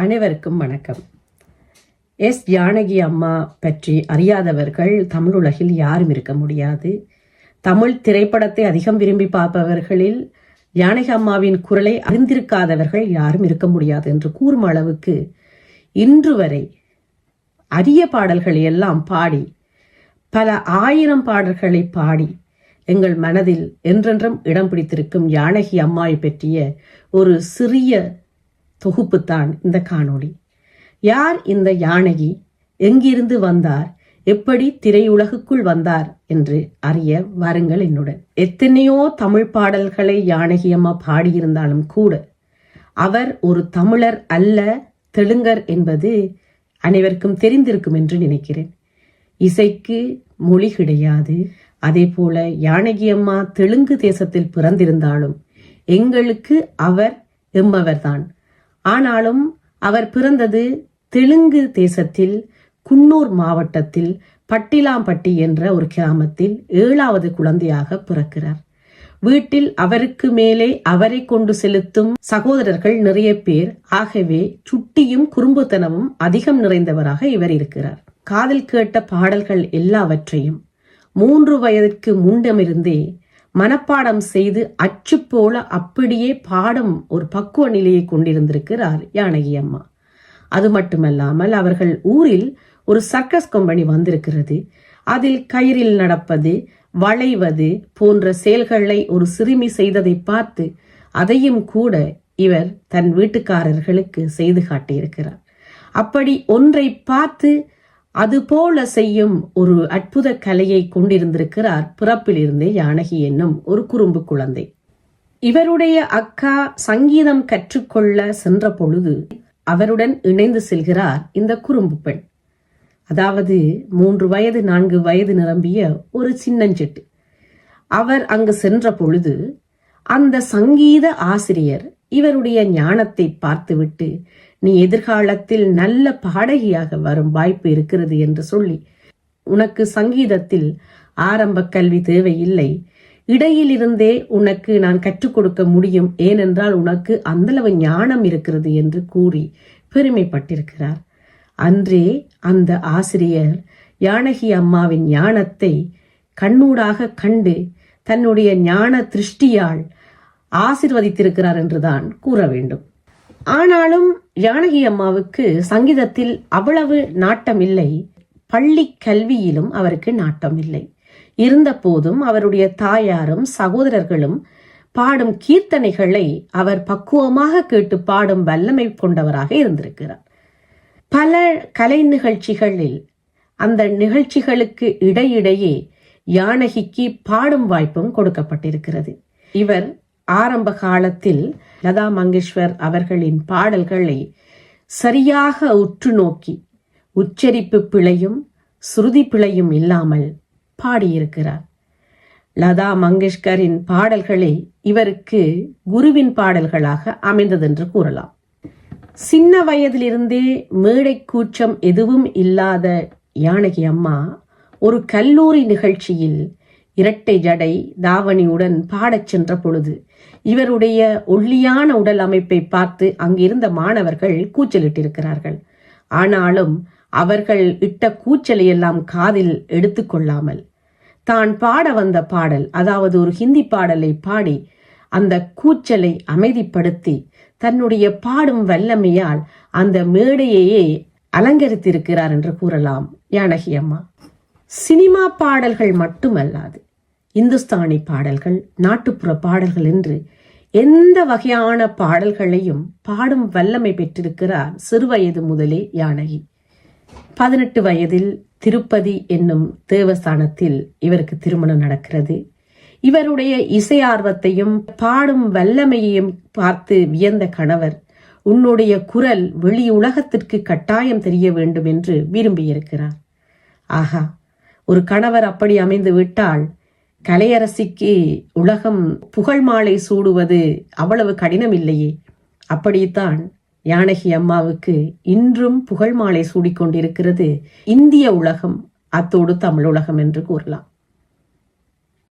அனைவருக்கும் வணக்கம். எஸ் ஜானகி அம்மா பற்றி அறியாதவர்கள் தமிழுலகில் யாரும் இருக்க முடியாது. தமிழ் திரைப்படத்தை அதிகம் விரும்பி பார்ப்பவர்களில் ஜானகி அம்மாவின் குரலை அறிந்திருக்காதவர்கள் யாரும் இருக்க முடியாது என்று கூறும் அளவுக்கு இன்று வரை அரிய பாடல்களை எல்லாம் பாடி, பல ஆயிரம் பாடல்களை பாடி எங்கள் மனதில் என்றென்றும் இடம் பிடித்திருக்கும் ஜானகி அம்மாவை பற்றிய ஒரு சிறிய தொகுப்புத்தான் இந்த காணொளி. யார் இந்த ஜானகி, எங்கிருந்து வந்தார், எப்படி திரையுலகுக்குள் வந்தார் என்று அறிய வாருங்கள் என்னுடன். எத்தனையோ தமிழ் பாடல்களை ஜானகி அம்மா பாடியிருந்தாலும் கூட அவர் ஒரு தமிழர் அல்ல, தெலுங்கர் என்பது அனைவருக்கும் தெரிந்திருக்கும் என்று நினைக்கிறேன். இசைக்கு மொழி கிடையாது. அதே போல ஜானகி அம்மா தெலுங்கு தேசத்தில் பிறந்திருந்தாலும் எங்களுக்கு அவர் எம்மவர்தான். ஆனாலும் அவர் பிறந்தது தெலுங்கு தேசத்தில் குன்னூர் மாவட்டத்தில் பட்டிலாம்பட்டி என்ற ஒரு கிராமத்தில் 7வது குழந்தையாக பிறக்கிறார். வீட்டில் அவருக்கு மேலே அவரை கொண்டு செலுத்தும் சகோதரர்கள் நிறைய பேர். ஆகவே சுட்டியும் குறும்புத்தனமும் அதிகம் நிறைந்தவராக இவர் இருக்கிறார். காதில் கேட்ட பாடல்கள் எல்லாவற்றையும் 3 வயதிற்கு முன்னமிருந்தே மனப்பாடம் செய்து அச்சு போல அப்படியே பாடும் ஒரு பக்குவ நிலையை கொண்டிருந்திருக்கிறார் ஜானகி அம்மா. அது மட்டுமல்லாமல் அவர்கள் ஊரில் ஒரு சர்க்கஸ் கம்பெனி வந்திருக்கிறது. அதில் கயிறில் நடப்பது, வளைவது போன்ற செயல்களை ஒரு சிறுமி செய்ததை பார்த்து அதையும் கூட இவர் தன் வீட்டுக்காரர்களுக்கு செய்து காட்டியிருக்கிறார். அப்படி ஒன்றை பார்த்து அதுபோல செய்யும் ஒரு அற்புத கலையை கொண்டிருந்திருக்கிறார் பிறப்பிலிருந்தே ஜானகி என்னும் ஒரு குறும்பு குழந்தை. இவருடைய அக்கா சங்கீதம் கற்றுக்கொள்ள சென்ற பொழுது அவருடன் இணைந்து செல்கிறார் இந்த குறும்பு பெண். அதாவது 3 வயது 4 வயது நிரம்பிய ஒரு சின்னஞ்சிட்டு. அவர் அங்கு சென்ற பொழுது அந்த சங்கீத ஆசிரியர் இவருடைய ஞானத்தை பார்த்துவிட்டு, நீ எதிர்காலத்தில் நல்ல பாடகியாக வரும் வாய்ப்பு இருக்கிறது என்று சொல்லி, உனக்கு சங்கீதத்தில் ஆரம்ப கல்வி தேவையில்லை, இடையிலிருந்தே உனக்கு நான் கற்றுக் கொடுக்க முடியும், ஏனென்றால் உனக்கு அந்தளவு ஞானம் இருக்கிறது என்று கூறி பெருமைப்பட்டிருக்கிறார். அன்றே அந்த ஆசிரியர் ஜானகி அம்மாவின் ஞானத்தை கண்ணூடாக கண்டு தன்னுடைய ஞான திருஷ்டியால் ஆசிர்வதித்திருக்கிறார் என்றுதான் கூற வேண்டும். ஆனாலும் ஜானகி அம்மாவுக்கு சங்கீதத்தில் அவ்வளவு நாட்டம் இல்லை. பள்ளி கல்வியிலும் அவருக்கு நாட்டம் இல்லை. இருந்த போதும் அவருடைய தாயாரும் சகோதரர்களும் பாடும் கீர்த்தனைகளை அவர் பக்குவமாக கேட்டு பாடும் வல்லமை கொண்டவராக இருந்திருக்கிறார். பல கலை நிகழ்ச்சிகளில் அந்த நிகழ்ச்சிகளுக்கு இடையிடையே ஜானகிக்கு பாடும் வாய்ப்பும் கொடுக்கப்பட்டிருக்கிறது. இவர் ஆரம்ப காலத்தில் லதா மங்கேஷ்வர் அவர்களின் பாடல்களை சரியாக உற்று நோக்கி உச்சரிப்பு பிழையும் சுருதி பிழையும் இல்லாமல் பாடியிருக்கிறார். லதா மங்கேஷ்கரின் பாடல்களை இவருக்கு குருவின் பாடல்களாக அமைந்ததென்று கூறலாம். சின்ன வயதிலிருந்தே மேடை கூச்சம் எதுவும் இல்லாத ஜானகி அம்மா ஒரு கல்லூரி நிகழ்ச்சியில் இரட்டை ஜடை தாவணியுடன் பாடச் சென்ற பொழுது இவருடைய ஒல்லியான உடல் அமைப்பை பார்த்து அங்கிருந்த மாணவர்கள் கூச்சலிட்டிருக்கிறார்கள். ஆனாலும் அவர்கள் இட்ட கூச்சலை எல்லாம் காதில் எடுத்துக்கொள்ளாமல் தான் பாட வந்த பாடல், அதாவது ஒரு ஹிந்தி பாடலை பாடி அந்த கூச்சலை அமைதிப்படுத்தி தன்னுடைய பாடும் வல்லமையால் அந்த மேடையையே அலங்கரித்திருக்கிறார் என்று கூறலாம் ஜானகி அம்மா. சினிமா பாடல்கள் மட்டுமல்லாது இந்துஸ்தானி பாடல்கள், நாட்டுப்புற பாடல்கள் என்று எந்த வகையான பாடல்களையும் பாடும் வல்லமை பெற்றிருக்கிறார் சிறுவயது முதலே ஜானகி. 18 வயதில் திருப்பதி என்னும் தேவஸ்தானத்தில் இவருக்கு திருமணம் நடக்கிறது. இவருடைய இசை ஆர்வத்தையும் பாடும் வல்லமையையும் பார்த்து வியந்த கணவர், உன்னுடைய குரல் வெளி உலகத்திற்கு கட்டாயம் தெரிய வேண்டும் என்று விரும்பியிருக்கிறார். ஆகா, ஒரு கணவர் அப்படி அமைந்து விட்டால் கலையரசிக்கு உலகம் புகழ் மாலை சூடுவது அவ்வளவு கடினம் இல்லையே. அப்படித்தான் ஜானகி அம்மாவுக்கு இன்றும் புகழ் மாலை சூடிக்கொண்டிருக்கிறது இந்திய உலகம், அத்தோடு தமிழ் உலகம் என்று கூறலாம்.